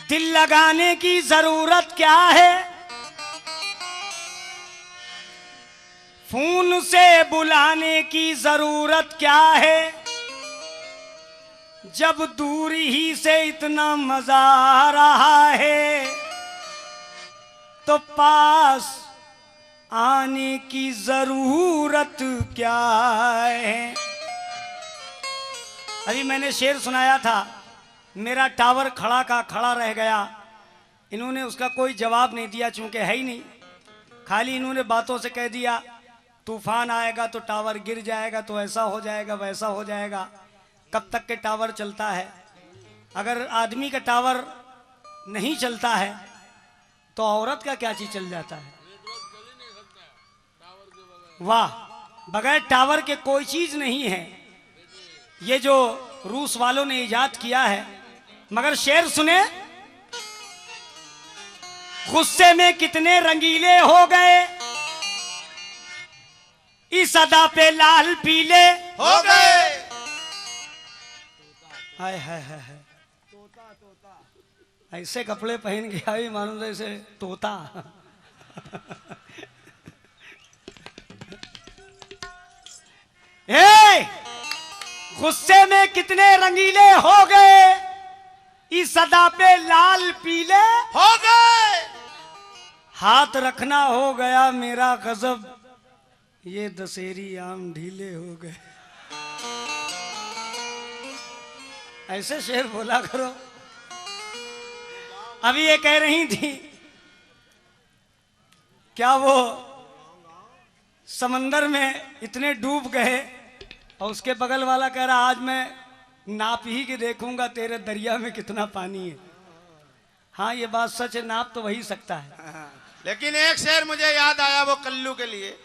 दिल लगाने की जरूरत क्या है, फोन से बुलाने की जरूरत क्या है, जब दूर ही से इतना मजा आ रहा है तो पास आने की जरूरत क्या है। अभी मैंने शेर सुनाया था, मेरा टावर खड़ा का खड़ा रह गया। इन्होंने उसका कोई जवाब नहीं दिया, चूंकि है ही नहीं। खाली इन्होंने बातों से कह दिया तूफान आएगा तो टावर गिर जाएगा, तो ऐसा हो जाएगा वैसा हो जाएगा। कब तक के टावर चलता है? अगर आदमी का टावर नहीं चलता है तो औरत का क्या चीज चल जाता है? वाह, बगैर टावर के कोई चीज नहीं है। ये जो रूस वालों ने इजाद किया है। मगर शेर सुने, गुस्से में कितने रंगीले हो गए, इस अदा पे लाल पीले हो गए। हाय हाय हाय हाय, ऐसे कपड़े पहन के आई मानो जैसे तोता। गुस्से में कितने रंगीले हो गए, इस सदा पे लाल पीले हो गए। हाथ रखना हो गया मेरा गजब, ये दशहरी आम ढीले हो गए। ऐसे शेर बोला करो। अभी ये कह रही थी क्या वो समंदर में इतने डूब गए और उसके बगल वाला कह रहा आज मैं नाप ही के देखूंगा तेरे दरिया में कितना पानी है। हाँ ये बात सच है, नाप तो वही सकता है। लेकिन एक शेर मुझे याद आया वो कल्लू के लिए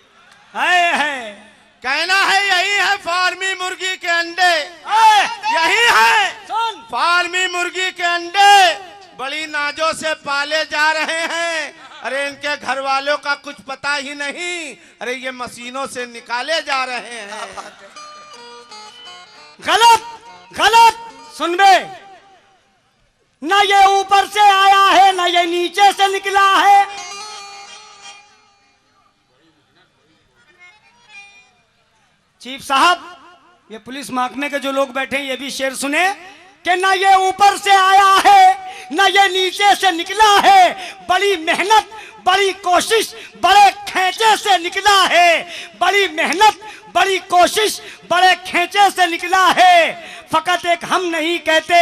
है कहना है यही है फार्मी मुर्गी के अंडे, यही है सुन फार्मी मुर्गी के अंडे बड़ी नाजों से पाले जा रहे हैं। अरे इनके घर वालों का कुछ पता ही नहीं, अरे ये मशीनों से निकाले जा रहे हैं। गलत गलत सुन बे, ना ये ऊपर से आया है ना ये नीचे से निकला है। चीफ साहब, ये पुलिस महकमे के जो लोग बैठे हैं ये भी शेर सुने कि ना ये ऊपर से आया है ना ये नीचे से निकला है, बड़ी मेहनत बड़ी कोशिश बड़े खेचे से निकला है, बड़ी मेहनत बड़ी कोशिश बड़े खेचे से निकला है। फकत एक हम नहीं कहते,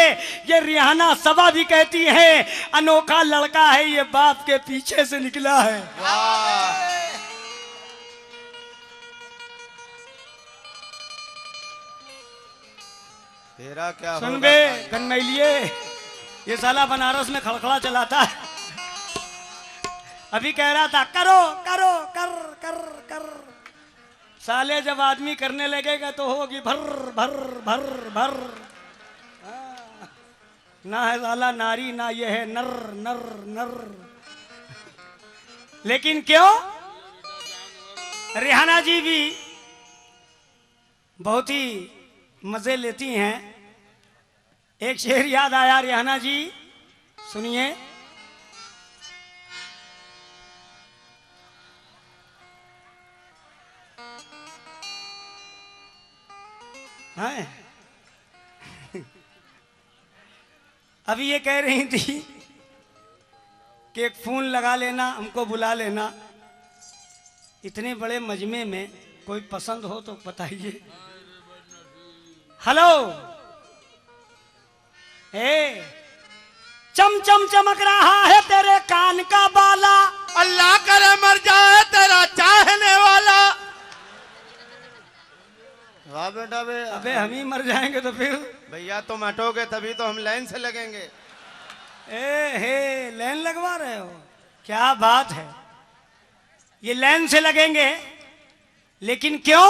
ये रिहाना सबा भी कहती है, अनोखा लड़का है ये बाप के पीछे से निकला है। वाह। तेरा क्या सुन बे कन्नैलिए, ये साला बनारस में खड़खड़ा चलाता है। अभी कह रहा था करो करो कर कर कर, साले जब आदमी करने लगेगा तो होगी भर भर भर भर। ना है साला नारी ना ये है नर नर नर। लेकिन क्यों? रिहाना जी भी बहुत ही मजे लेती हैं। एक शेर याद आया रिहाना जी, सुनिए। हाँ? अभी ये कह रही थी कि एक फोन लगा लेना, हमको बुला लेना। इतने बड़े मजमे में कोई पसंद हो तो बताइए। हेलो, चम चम चमक रहा है तेरे कान का बाला, अल्लाह करे मर जाए तेरा चाहने वाला। वाह बेटा बे, अबे हम ही मर जाएंगे तो फिर? भैया तुम हटोगे तभी तो हम लाइन से लगेंगे। लाइन लगवा रहे हो? क्या बात है, ये लाइन से लगेंगे। लेकिन क्यों?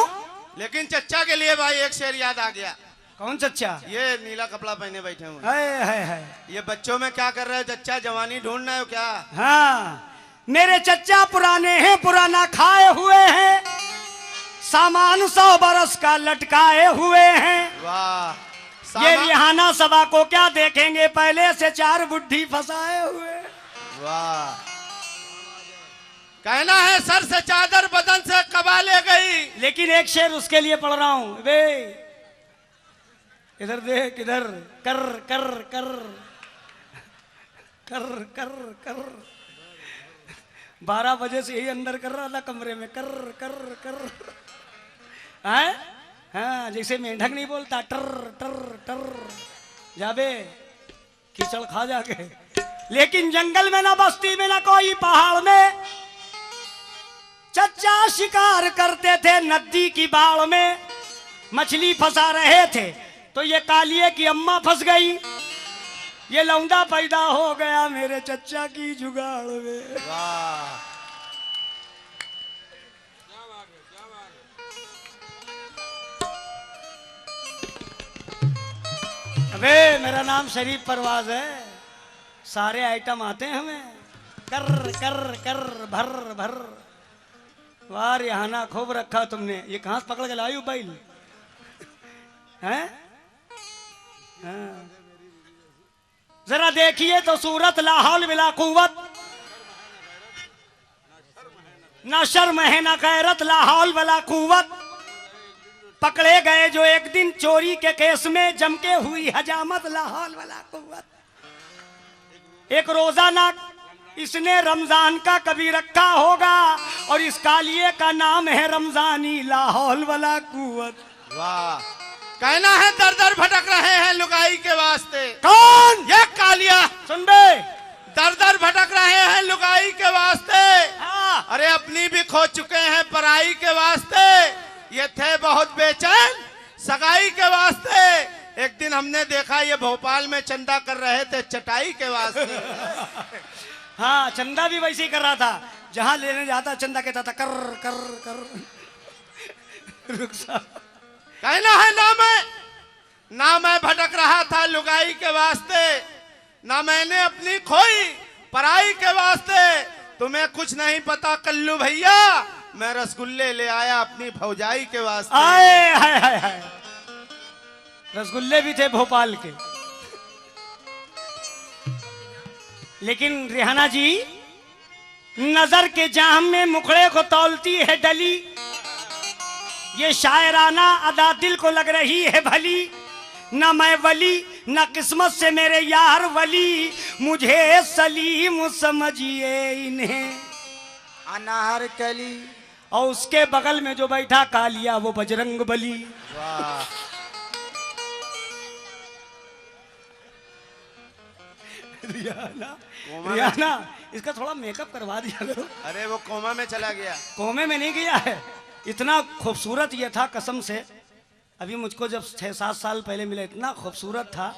लेकिन चच्चा के लिए भाई एक शेर याद आ गया। कौन चच्चा? ये नीला कपड़ा पहने बैठे हुए। है ये बच्चों में क्या कर रहे हो चच्चा? जवानी ढूंढ रहे हो क्या? हाँ, मेरे चच्चा पुराने हैं, पुराना खाए हुए हैं, सामान 100 बरस का लटकाए हुए हैं। वाह, ये रिहाना सभा को क्या देखेंगे, पहले से 4 बुढ़ी फंसाए हुए। वाह, कहना है सर से चादर बदन से कबा ले गई। लेकिन एक शेर उसके लिए पढ़ रहा हूं। वे इधर देख, इधर कर कर कर कर कर कर 12 बजे से यही अंदर कर रहा था कमरे में, कर कर कर। हैं? हाँ, जैसे मेंढक नहीं बोलता, टर टर टर, जाबे कीचड़ खा जाके। लेकिन जंगल में ना, बस्ती में ना, कोई पहाड़ में चच्चा शिकार करते थे। नदी की बाढ़ में मछली फंसा रहे थे, तो ये कालिए की अम्मा फंस गई। ये लौंडा पैदा हो गया मेरे चच्चा की जुगाड़ में। वाह, अबे मेरा नाम शरीफ परवाज है, सारे आइटम आते हैं हमें। कर कर कर भर भर। वाह रिहाना, खूब रखा तुमने। ये कहां से पकड़ के लाई बैल हैं? हाँ। जरा देखिए तो सूरत, ला हौल बिला कुव्वत, ना शर्म है ना गैरत, ला हौल बिला कुव्वत। पकड़े गए जो एक दिन चोरी के केस में, जम के हुई हजामत, ला हौल बिला कुव्वत। एक रोजा ना इसने रमजान का कभी रखा होगा, और इस कालिए का नाम है रमजानी, ला हौल बिला कुव्वत। वाह, कहना है दर दर भटक रहे हैं लुगाई के वास्ते। कौन? ये कालिया। सुन बे, दर दर भटक रहे हैं लुगाई के वास्ते। हाँ। अरे अपनी भी खो चुके हैं पराई के वास्ते। ये थे बहुत बेचैन सगाई के वास्ते। एक दिन हमने देखा ये भोपाल में चंदा कर रहे थे चटाई के वास्ते। हाँ, चंदा भी वैसे ही कर रहा था, जहां लेने जाता चंदा कहता था कर कर कर। रुक सा। कहना है ना मैं भटक रहा था लुगाई के वास्ते, ना मैंने अपनी खोई पराई के वास्ते। तुम्हें कुछ नहीं पता कल्लू भैया, मैं रसगुल्ले ले आया अपनी भौजाई के वास्ते। आए हाय हाय हाय, रसगुल्ले भी थे भोपाल के। लेकिन रिहाना जी, नजर के जाम में मुखड़े को तौलती है डली। ये शायराना अदा दिल को लग रही है भली। न मैं वली न किस्मत से मेरे यार वली, मुझे सलीम समझिए इन्हें अनार कली। और उसके बगल में जो बैठा कालिया, वो बजरंग बली। वाह, रिहाना, इसका थोड़ा मेकअप करवा दिया करो। अरे वो कोमा में चला गया। कोमे में नहीं गया है, इतना खूबसूरत ये था कसम से। अभी मुझको जब 6-7 साल पहले मिला, इतना खूबसूरत था।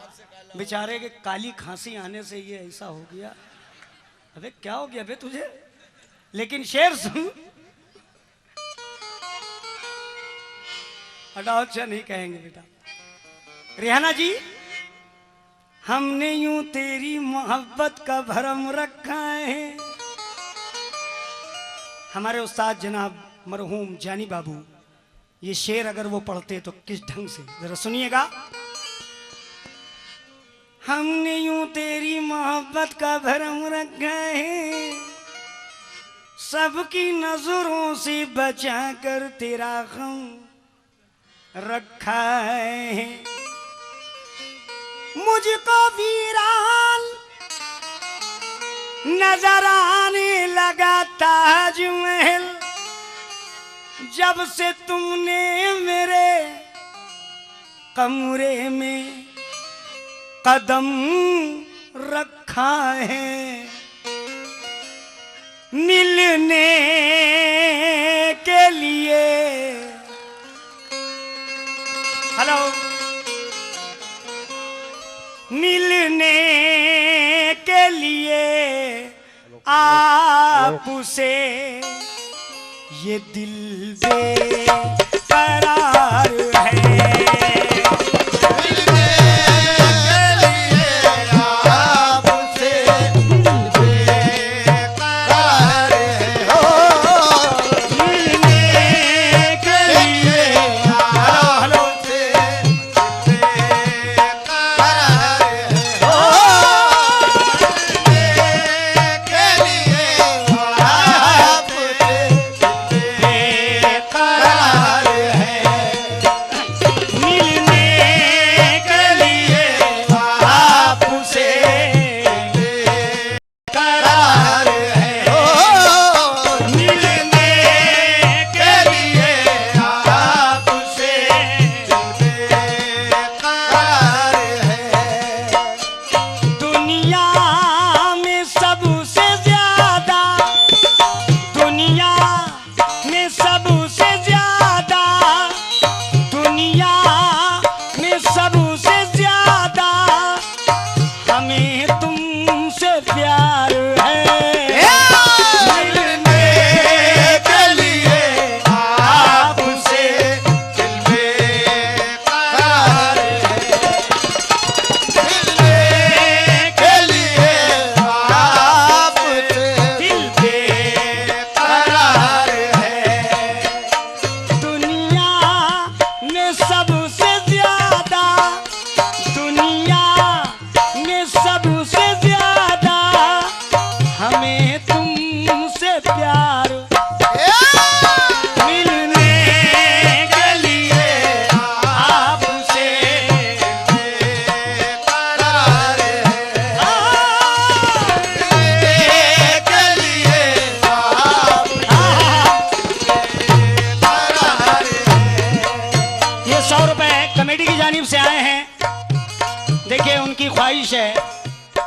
बेचारे के काली खांसी आने से ये ऐसा हो गया। अबे क्या हो गया बे तुझे? लेकिन शेर सुन, हटाओ, अच्छा नहीं कहेंगे बेटा। रिहाना जी, हमने यूं तेरी मोहब्बत का भरम रखा है। हमारे उस्ताद जनाब मरहूम जानी बाबू, ये शेर अगर वो पढ़ते तो किस ढंग से, जरा सुनिएगा। हमने यूं तेरी मोहब्बत का भरम रखा है, सबकी नजरों से बचा कर तेरा गम रखा है। मुझको वीरान नजर आने लगा ताजमहल, जब से तुमने मेरे कमरे में कदम रखा है। मिलने के लिए, हेलो, मिलने के लिए आपसे ये दिल बेकरार है। जानिब से आए हैं। देखिए उनकी ख्वाहिश है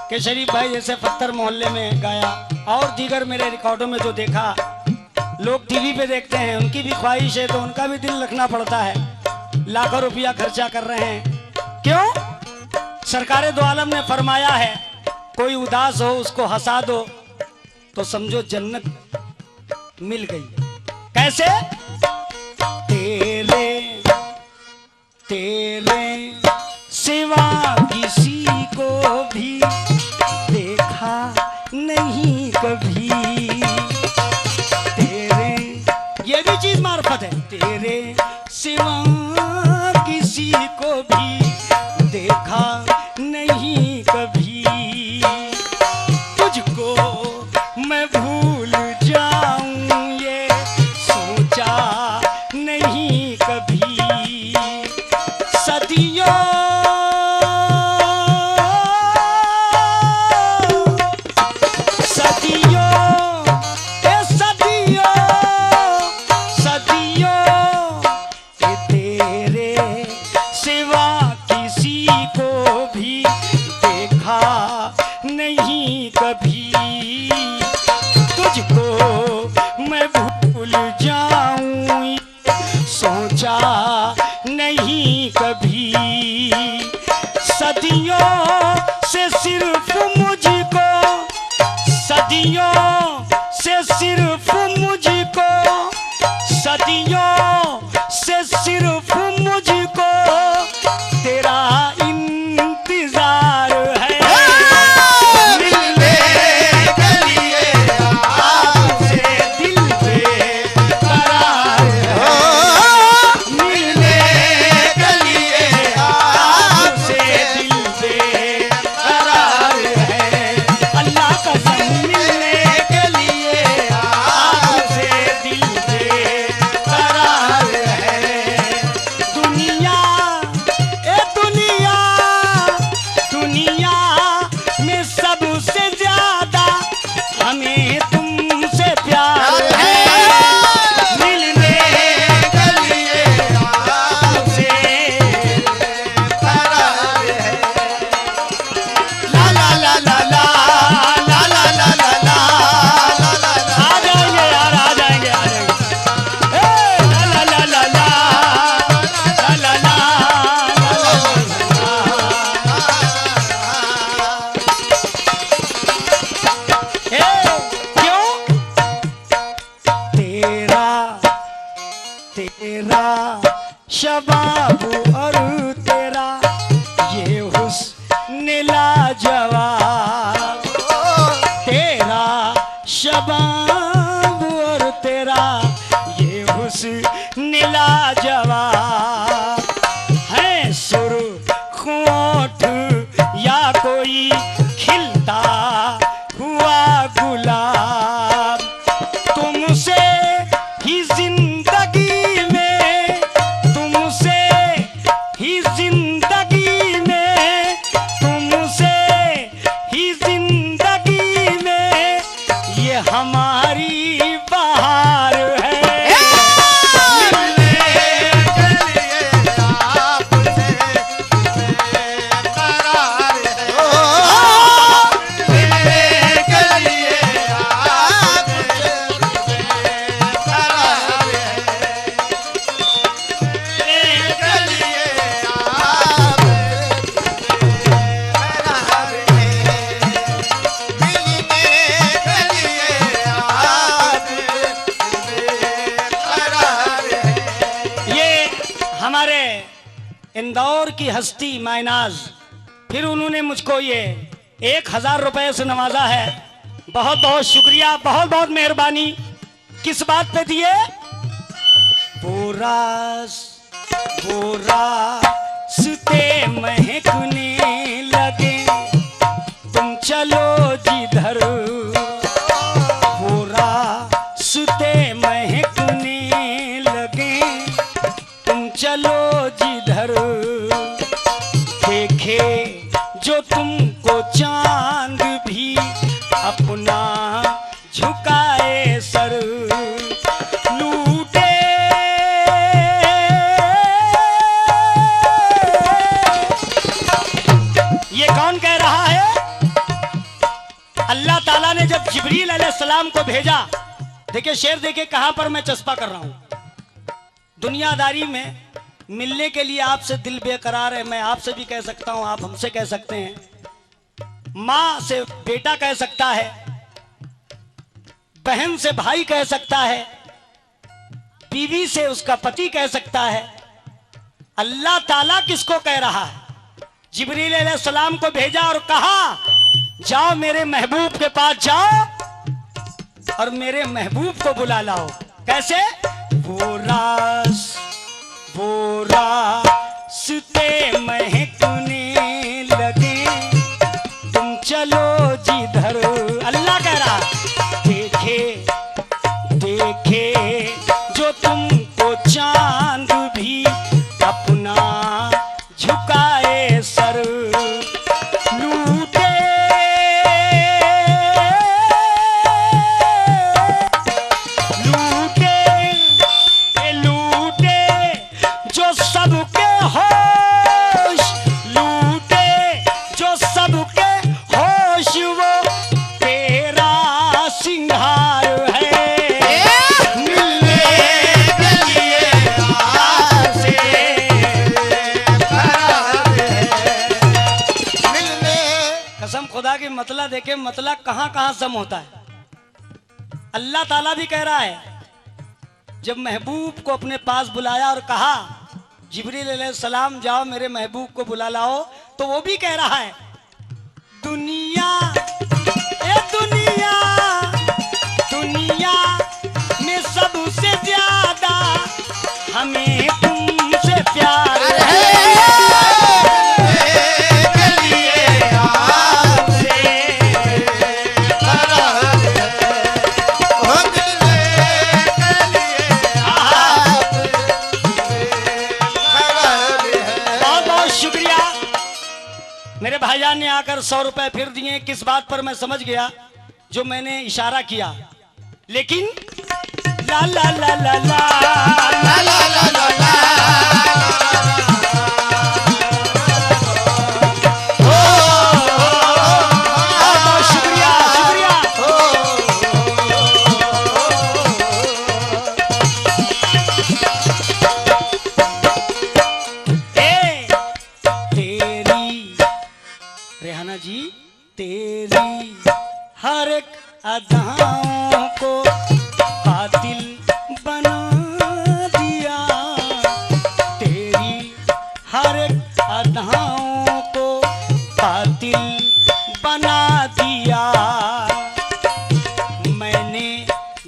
कि शरीफ भाई जैसे पत्थर मोहल्ले में गाया और दीगर मेरे रिकॉर्डों में जो देखा, लोग टीवी पे देखते हैं, उनकी भी ख्वाहिश है तो उनका भी दिल रखना पड़ता है। लाखों रुपया खर्चा कर रहे हैं। क्यों? सरकारे दो आलम ने फरमाया है कोई उदास हो उसको हंसा दो तो समझो जन्नत मिल गई। कैसे? तेरे तेरे सिवा किसी को भी देखा नहीं कभी। तेरे, ये भी चीज मार्फत है, तेरे सिवा किसी को भी देखा नहीं कभी। तुझको मैं भूल जाऊं ये सोचा नहीं कभी। सदियों नहीं कभी। तुझको मैं भूल जाऊं सोचा नहीं कभी। सदियों से सिर्फ मुझको, सदियों से सिर्फ मुझको, सदियों से सिर्फ मुझको तेरा इंतजार है। शबाब और तेरा ये हुस्न लाजवाब। तेरा शबाब और तेरा ये हुस्न लाजवाब है। सुर्ख होठ या कोई खिलता हुआ गुलाब, तुमसे ही जिंदगी में, तुमसे ही जिंदगी में, तुमसे ही जिंदगी में ये हमारी बहार है। हमारे इंदौर की हस्ती मायनाज, फिर उन्होंने मुझको ये 1000 रुपए से नवाजा है। बहुत बहुत शुक्रिया, बहुत बहुत मेहरबानी। किस बात पे दिए? बोरास्ते महकने लगे तुम चलो जिधर, बोरास्ते महकने लगे तुम चलो जिधर। देखे जो तुमको चांद भी अपना झुकाए सर, लूटे अलैहिस्सलाम को भेजा। देखिए शेर, देखिए कहां पर मैं चस्पा कर रहा हूं। दुनियादारी में मिलने के लिए आपसे दिल बेकरार है, मैं आपसे भी कह सकता हूं, आप हमसे कह सकते हैं। मां से बेटा कह सकता है, बहन से भाई कह सकता है, बीवी से उसका पति कह सकता है। अल्लाह ताला किसको कह रहा है? जिब्रील अलैहिस्सलाम को भेजा और कहा जाओ मेरे महबूब के पास जाओ और मेरे महबूब को बुला लाओ। कैसे? वो रास्ते महकने लगे, तुम चलो जिधर। अल्लाह कह रहा देखे जो तुमको चांद भी अपना झुकाए सर। मतला देखे, मतला कहां कहां सम होता है। अल्लाह ताला भी कह रहा है, जब महबूब को अपने पास बुलाया और कहा जिब्रील अलैहिस्सलाम जाओ मेरे महबूब को बुला लाओ, तो वो भी कह रहा है दुनिया में सबसे ज्यादा हमें तुमसे प्यार है। मेरे भाईजान ने आकर 100 रुपए फिर दिए। किस बात पर मैं समझ गया, जो मैंने इशारा किया। लेकिन ला ला ला ला ला ला ला ला ला ला शुक्रिया शुक्रिया। रेहाना जी, तेरी हर एक अदाओं को कातिल बना दिया, तेरी हर एक अदाओं को कातिल बना दिया। मैंने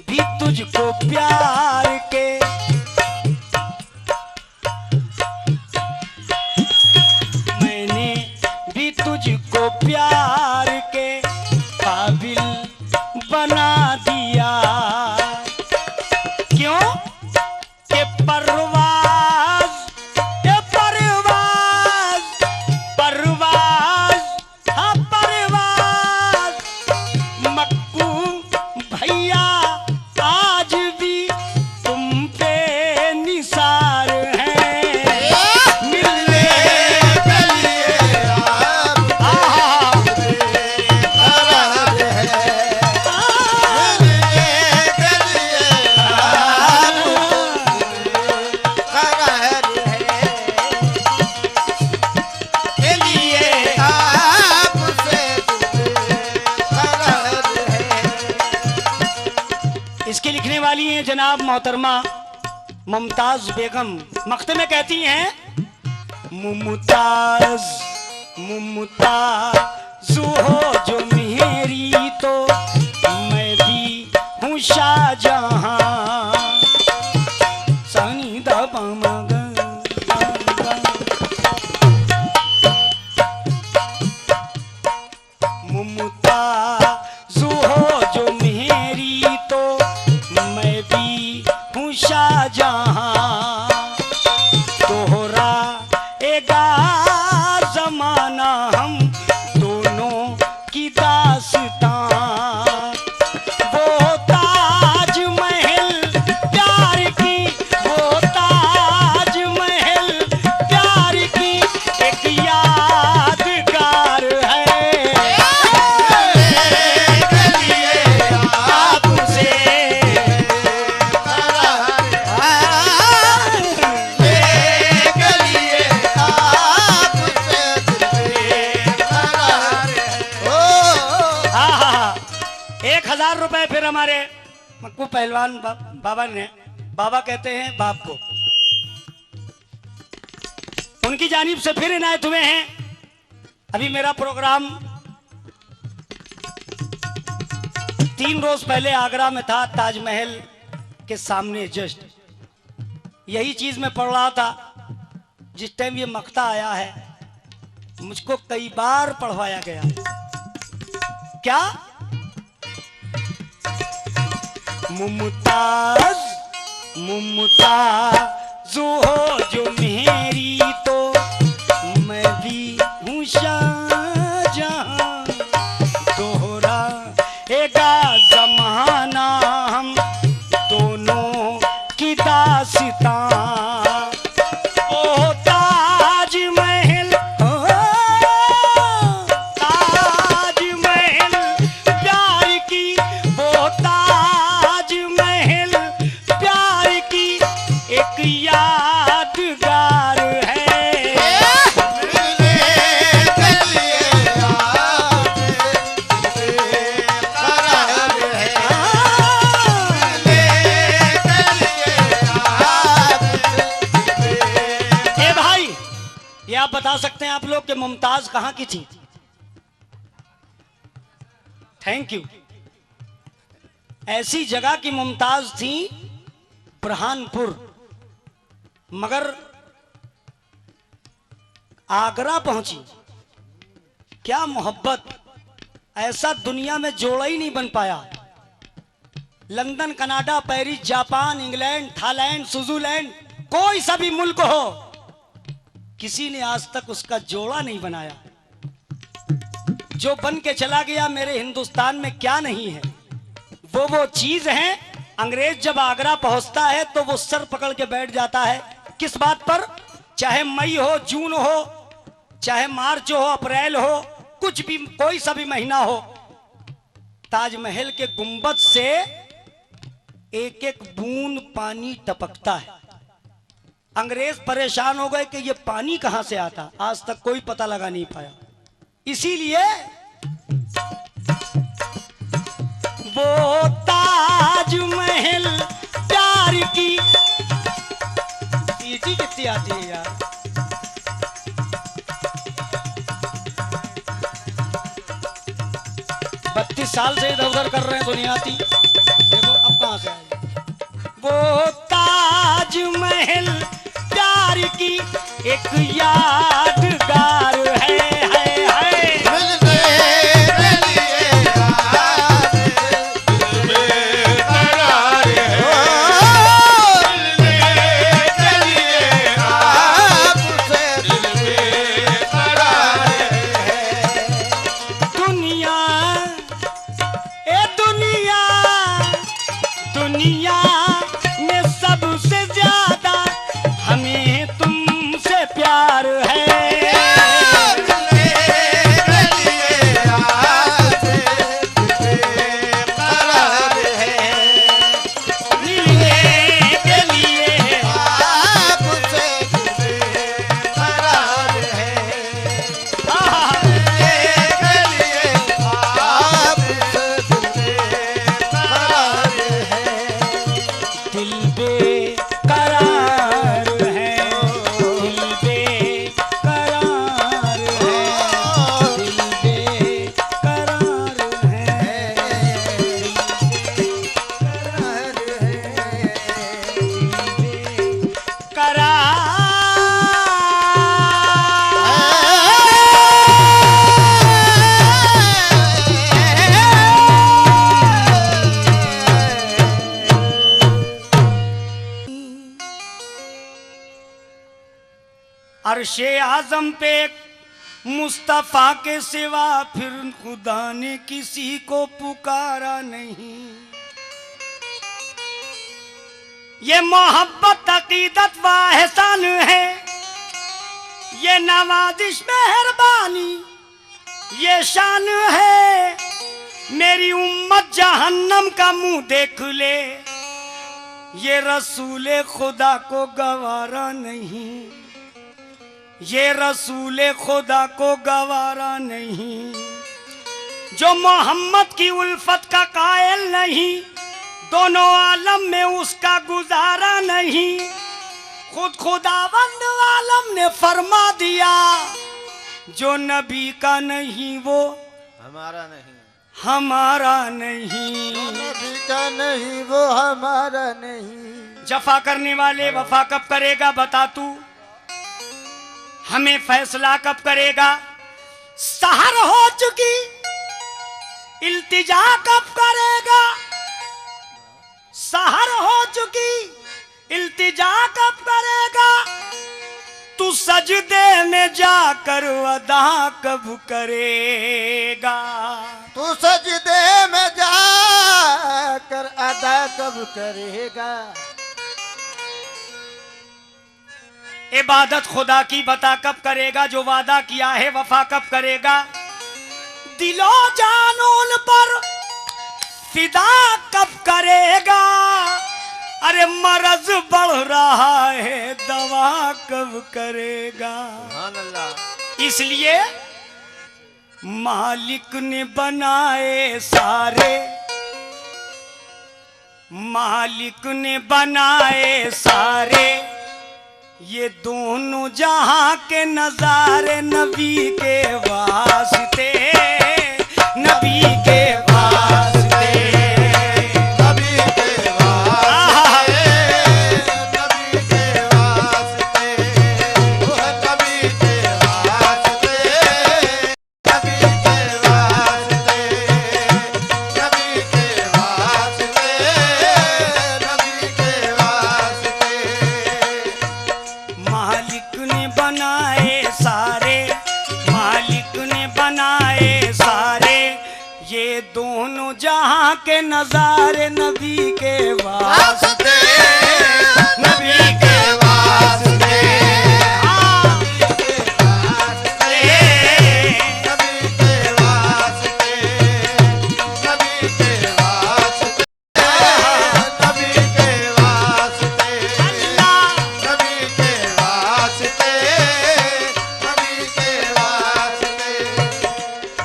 भी तुझको प्यार के तुझको प्यार के काबिल बना दिया। क्यों? के परवाज हाँ परवाज मक्कू भैया आज भी तुम पे निसार हैं। मिलने के लिए इसके लिखने वाली हैं जनाब मोहतरमा मुमताज बेगम। मख्ते में कहती हैं मुमताज हो जो मेरी, तो मैं भी हूँ शाहजहां। सनी दबा मुमताज हो जो मेरी, तो मैं भी हूँ शाहजहां। तोहरा एगा जमाना हम दोनों की दास्तां। वो ताज महल प्यार की, वो ताज फिर हमारे मक्कू पहलवान बाबा ने, बाबा कहते हैं बाप को, उनकी जानिब से फिर इनायत हुए हैं। अभी मेरा प्रोग्राम 3 रोज पहले आगरा में था, ताजमहल के सामने जस्ट यही चीज मैं पढ़ रहा था। जिस टाइम ये मक्ता आया है मुझको कई बार पढ़वाया गया। क्या? मुमताज मुमताज हो जो मेरी, तो मैं भी हूँ शाहजहां। दोहरा एगा जमाना हम दोनों की दास्तां। ओ ताजमहल, ताजमहल प्यार की, वो ताजमहल प्यार की एक यादगार है। ए भाई, ये आप बता सकते हैं आप लोग कि मुमताज कहां की थी? Thank you. ऐसी जगह की मुमताज थी बुरहानपुर, मगर आगरा पहुंची। क्या मोहब्बत, ऐसा दुनिया में जोड़ा ही नहीं बन पाया। London, Canada, Paris, Japan, England, Thailand, Switzerland, कोई सा भी मुल्क हो, किसी ने आज तक उसका जोड़ा नहीं बनाया। जो बन के चला गया मेरे हिंदुस्तान में क्या नहीं है, वो चीज है। अंग्रेज जब आगरा पहुंचता है तो वो सर पकड़ के बैठ जाता है। किस बात पर? चाहे मई हो, जून हो, चाहे मार्च हो, अप्रैल हो, कुछ भी, कोई सा भी महीना हो, ताजमहल के गुंबद से एक एक बूंद पानी टपकता है। अंग्रेज परेशान हो गए कि ये पानी कहां से आता, आज तक कोई पता लगा नहीं पाया। इसीलिए वो ताजमहल प्यार की, सीटी कितनी आती है यार। बत्तीस साल से इधर उधर कर रहे हैं दुनिया आती, देखो अब कहां से आएगी। वो ताजमहल प्यार की एक यादगार है। दुनिया में सबसे ज्यादा हमें तुमसे प्यार है। अर्शे आजम पे मुस्तफा के सिवा फिर खुदा ने किसी को पुकारा नहीं। ये मोहब्बत अकीदत व एहसान है, ये नवाजिश मेहरबानी ये शान है। मेरी उम्मत जहन्नम का मुंह देख ले, ये रसूले खुदा को गवारा नहीं, ये रसूले खुदा को गवारा नहीं। जो मोहम्मद की उल्फत का कायल नहीं, दोनों आलम में उसका गुजारा नहीं। खुद खुदावंद आलम ने फरमा दिया, जो नबी का नहीं वो हमारा नहीं, हमारा नहीं। नबी का नहीं वो हमारा नहीं। जफा करने वाले वफा कब करेगा बता तू, हमें फैसला कब करेगा। सहर हो चुकी इल्तिजा कब करेगा, सहर हो चुकी इल्तिजा कब करेगा। तू सजदे में जाकर अदा कब करेगा, तू सजदे में जाकर अदा कब करेगा। इबादत खुदा की बता कब करेगा, जो वादा किया है वफा कब करेगा। दिलो जानून पर फिदा कब करेगा, अरे मरज बढ़ रहा है दवा कब करेगा। सुभान अल्लाह। इसलिए मालिक ने बनाए सारे, मालिक ने बनाए सारे, ये दोनों जहां के नजारे नबी के वास्ते, नबी के वास्ते, नबी के वास्ते, नबी के वास्ते, ओह नबी के वास्ते, नबी के वास्ते, नबी के वास्ते, नबी के वास्ते। मालिक ने बनाए सारे, मालिक ने बनाए सारे, ये दोनों जहां के नजारे नबी के वास्ते, नबी के वास्ते,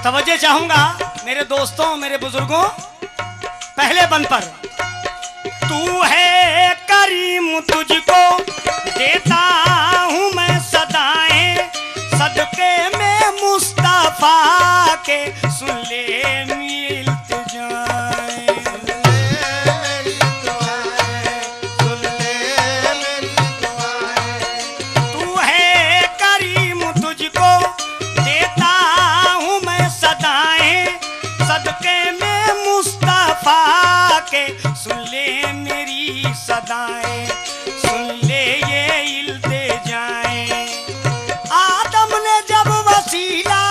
तवज्जो चाहूंगा मेरे दोस्तों, मेरे बुजुर्गों। पहले बंद पर तू है करीम, तुझको देता हूं मैं सदाएं, सदके में मुस्तफा के सुन ले इल्तिजाएं। तू है करीम, तुझको देता हूं मैं सदाएं, सदके में मुस्तफा के सुन ले मेरी सदाएं, सुन ले ये इल्तिजाएं। आदम ने जब वसीला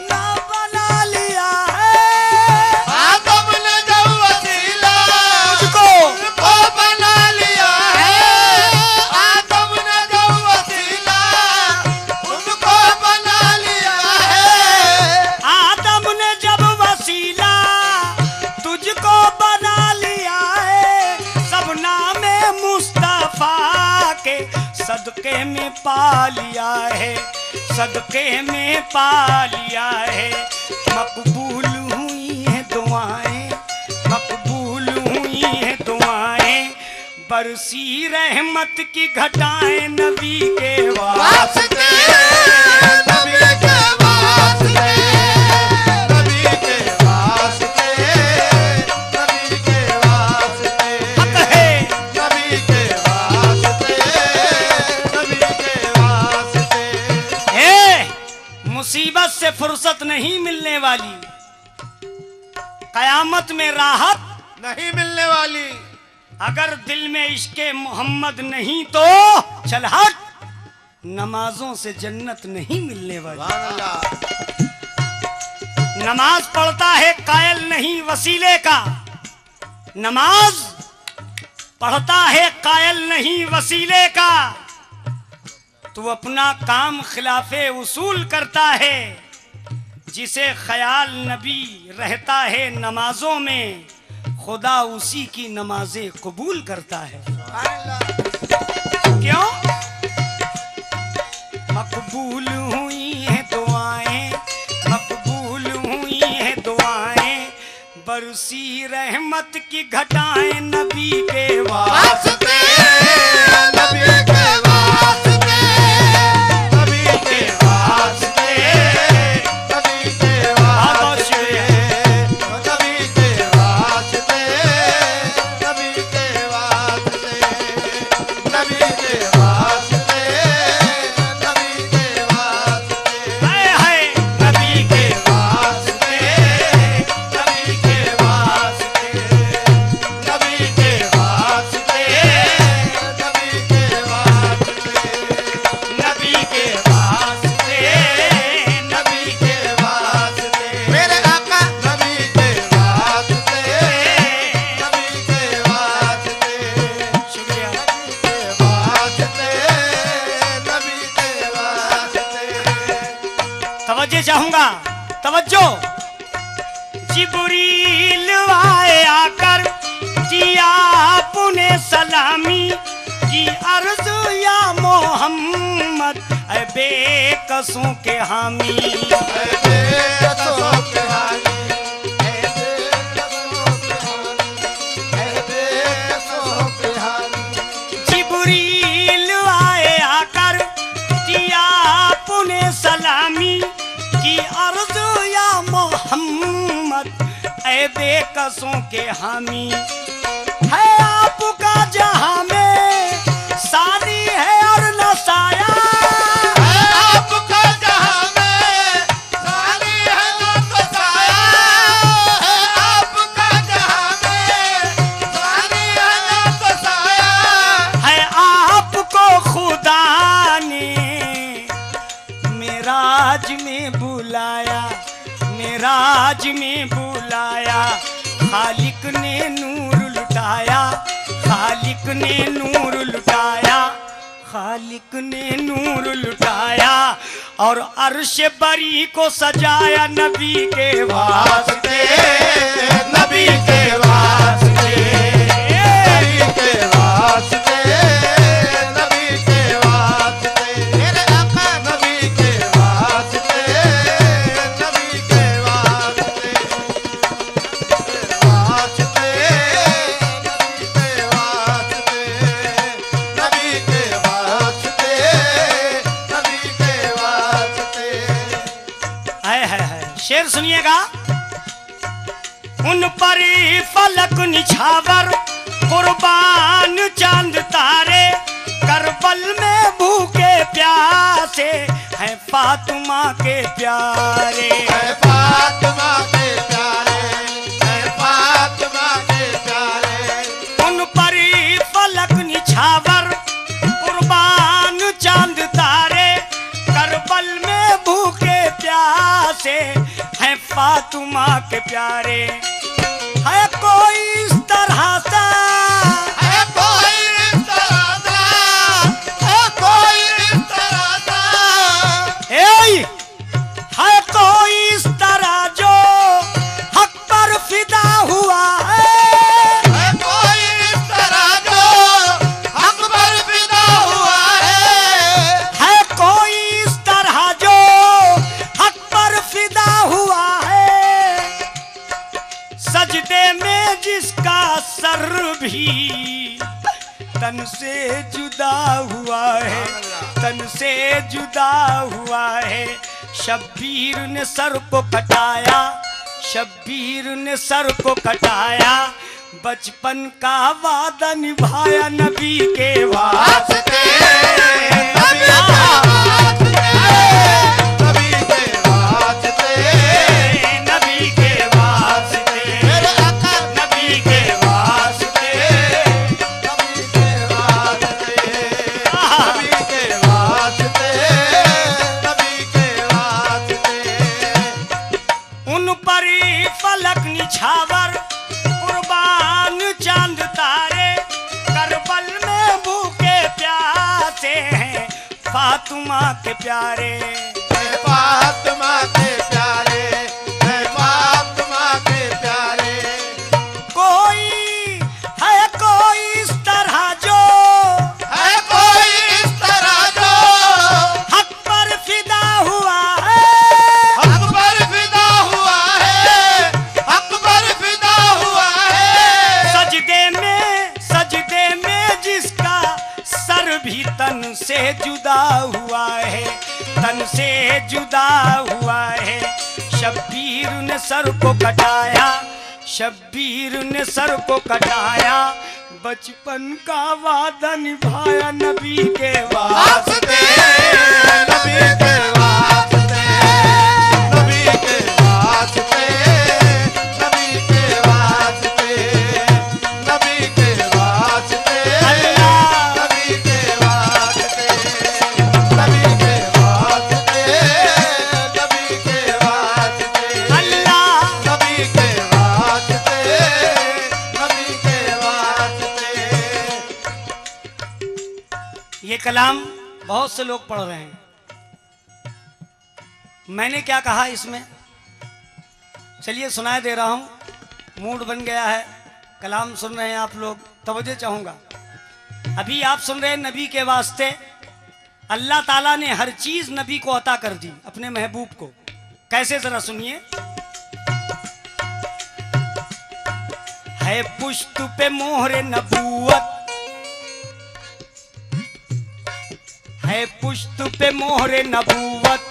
ना बना लिया है, आदम ने जब वसीला तुझको को बना लिया है, आदम ने जब वसीला उनको बना लिया है। आदम ने जब वसीला तुझको बना लिया है, सब नामे मुस्तफा के सदके में पा लिया है, सदके में पा लिया है। मकबूल हुई है दुआएं, मकबूल हुई है दुआएं, बरसी रहमत की घटाएं नबी के वास्ते, नबी के वास्ते, नबी के वास्ते, नबी के वास्ते, हक है नबी के वास्ते, नबी के वास्ते। मुसीबत से फुर्सत नहीं मिलने वाली, कयामत में राहत नहीं मिलने वाली। अगर दिल में इश्के मोहम्मद नहीं तो चल हट, नमाजों से जन्नत नहीं मिलने वाली। सुभान अल्लाह। नमाज पढ़ता है कायल नहीं वसीले का, नमाज पढ़ता है कायल नहीं वसीले का। तू अपना काम खिलाफे उसूल करता है, जिसे ख्याल नबी रहता है नमाजों में, खुदा उसी की नमाजें कबूल करता है। क्यों? मकबूल हुई है दुआएं, मकबूल हुई बरसी रहमत की घटाएं नबी के वास्ते, नबी के वास्ते, नबी के वास्ते, नबी के वास्ते, नबी के वास्ते, नबी के वास्ते, नबी के वास्ते, नबी के वास्ते, हाय हाय नबी के वास्ते, नबी के वास्ते, नबी के वास्ते, नबी के वास्ते, नबी के वास्ते, नबी के वास्ते, मेरे आका नबी के वास्ते, नबी के वास्ते, शुक्रिया। नबी के वास्ते, नबी के वास्ते। तवज्जो चाहूंगा, तवज्जो। जिब्रील आए आकर किया पुने सलामी की अर्ज या मोहम्मद ऐ बेकसों के हामी। जिब्रील आए आकर किया पुने सलामी की अर्ज या मोहम्मद ऐ बेकसों के हामी। है आपका जहां में सानी है और न साया, आपका जहां में सानी है ना तो साया, आपका जहां में सानी है ना तो साया, है आपको खुदा ने मेराज में बुलाया, मेराज में बुलाया। खालिक ने नूर लुटाया, खालिक ने नूर लुटाया, खालिक ने नूर लुटाया और अर्श बरी को सजाया नबी के वास्ते, नबी के वास्ते, नबी के वास्ते, नबी के वास्ते, मेरे आका नबी के वास्ते, नबी के वास्ते, वास्ते, नबी के वास्ते, नबी के वास्ते। है शेर सुनिएगा। उन पर फलक निछावर कुर्बान चांद तारे, करबल में भूखे प्यासे हैं फातिमा के प्यारे। है फातिमा के प्यारे, है फातिमा के प्यारे, उन पर फलक निछावर कुर्बान चांद तारे, करबल में भूखे प्यासे हैं फातिमा के प्यारे। है कोई इस तरह सा, है कोई इस तरह सा, है कोई इस तरह सा, है कोई इस तरह जो हक पर फिदा हुआ है, है कोई इस तरह जो हक पर फिदा हुआ है कोई इस तरह जो हक पर फिदा हुआ है। सजदे में जिसका सर भी तन से जुदा हुआ है, तन से जुदा हुआ है। शब्बीर ने सर को कटाया, शब्बीर ने सर को कटाया, बचपन का वादा निभाया नबी के वास्ते। नबी के वास्ते, नबी के वास्ते, मेरे आका नबी के वास्ते, नबी के वास्ते, नबी के वास्ते, नबी के वास्ते। उन पर फलक निछावर कुर्बान चांद तारे, करबल में भूखे प्यासे हैं फातिमा के प्यारे। है फातिमा के प्यारे, है फातिमा के प्यारे, कोई है कोई इस तरह जो है कोई इस तरह जो हक पर फिदा हुआ है, हक पर फिदा हुआ है, हक पर फिदा हुआ तन से जुदा हुआ है, तन से जुदा हुआ है। शब्बीर ने सर को कटाया, शब्बीर ने सर को कटाया, बचपन का वादा निभाया नबी के वास्ते, नबी के वास्ते, नबी के वास्ते, नबी के वास्ते, नबी के वास्ते, नबी के वास्ते, नबी के वास्ते, नबी के वास्ते, अल्लाह नबी के वास्ते, नबी के वास्ते। ये कलाम बहुत से लोग पढ़ रहे हैं। मैंने क्या कहा इसमें, चलिए सुनाई दे रहा हूं। मूड बन गया है, कलाम सुन रहे हैं आप लोग, तवज्जो चाहूंगा। अभी आप सुन रहे हैं नबी के वास्ते। अल्लाह ताला ने हर चीज नबी को अता कर दी, अपने महबूब को। कैसे, जरा सुनिए। है पुश्त पे मोहरे नबूवत, है पुश्त पे मोहरे नबूवत,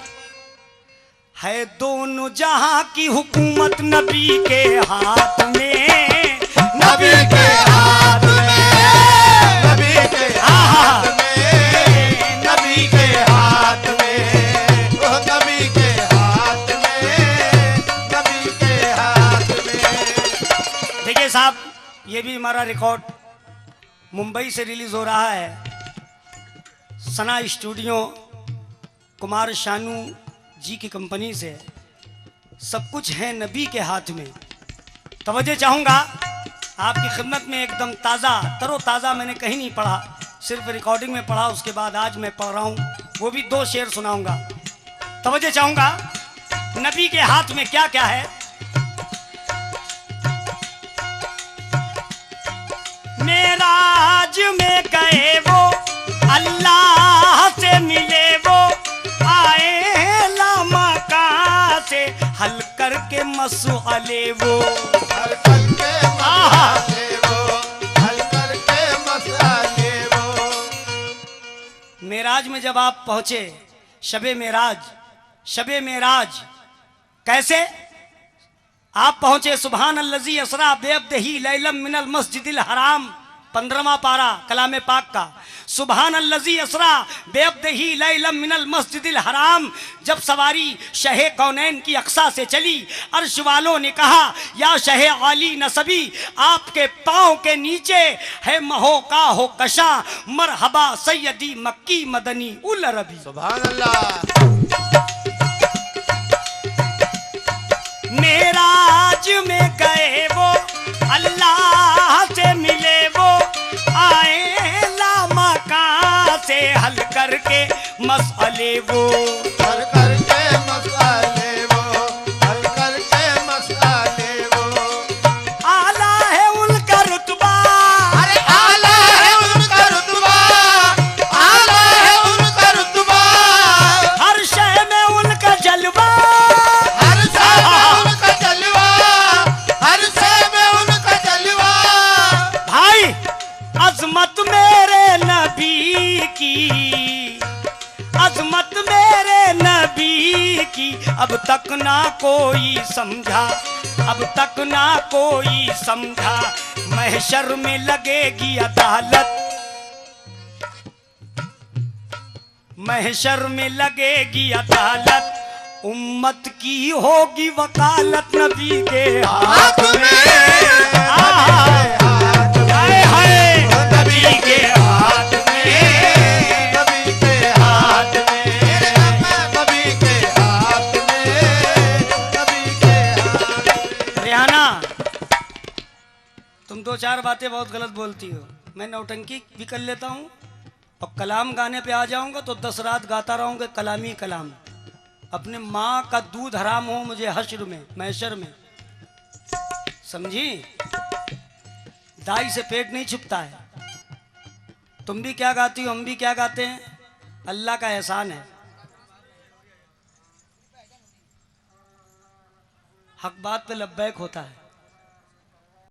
है दोनों जहां की हुकूमत नबी के हाथ में, नबी के हाथ में, नबी के हाथ में, नबी के हाथ में, ओह नबी के हाथ में, नबी के हाथ में। देखिए साहब, ये भी हमारा रिकॉर्ड मुंबई से रिलीज हो रहा है, सना स्टूडियो, कुमार शानू जी की कंपनी से। सब कुछ है नबी के हाथ में। तवज्जो चाहूंगा आपकी खिदमत में, एकदम ताज़ा तरोताज़ा, मैंने कहीं नहीं पढ़ा, सिर्फ रिकॉर्डिंग में पढ़ा। उसके बाद आज मैं पढ़ रहा हूँ, वो भी 2 शेर सुनाऊंगा। तवज्जो चाहूंगा नबी के हाथ में क्या क्या है। मेराज में गए वो, अल्लाह से मिले वो, आए लामका से हल करके मसले वो, हल करके मसले वो, हल करके मसले वो। मेराज में जब आप पहुंचे, शबे मेराज, शबे मेराज कैसे आप पहुंचे। सुभान अल्लज़ी असरा बेअब्दिही लैलम मिनल मस्जिदिल हराम, 15वां पारा कलाम पाक का। सुभान अल्लज़ी असरा बेअब्दिही लैलम मिनल मस्जिदिल हराम। जब सवारी शहे कौनैन की अक्सा से चली, अर्श वालों ने कहा या शहे आली नसबी, आपके पाँव के नीचे है महो का हो कशा, मरहबा सैयदी मक्की मदनी उल अरबी। सुभान अल्लाह। मेराज में गए वो, अल्लाह से मिले वो, आए लामका से हल करके मसले वो, हल करके मसले वो, हल करके मसले वो। आला है उनका रुतबा, अरे आला है उनका रुतबा, आला है उनका रुतबा, हर शय में उनका जलवा, हर शय में उनका जलवा, हर शय में उनका जलवा। भाई अजमत मेरे नबी की, अजमत मेरे नबी की अब तक ना कोई समझा, अब तक ना कोई समझा। महशर में लगेगी अदालत, महशर में लगेगी अदालत, उम्मत की होगी वकालत नबी के हाथ में। हाय हाय नबी के हाथ में, नबी के हाथ में, नबी के हाथ में, नबी के हाथ में। रेहाना, तुम 2-4 बातें बहुत गलत बोलती हो। मैं नौटंकी भी कर लेता हूँ और कलाम गाने पे आ जाऊंगा तो 10 रात गाता रहूंगा कलामी कलाम। अपने माँ का दूध हराम हो मुझे हश्र में, महशर में, समझी। दाई से पेट नहीं छुपता है। तुम भी क्या गाती हो, हम भी क्या गाते हैं, अल्लाह का एहसान है। हक बात पे लब्बैक होता है।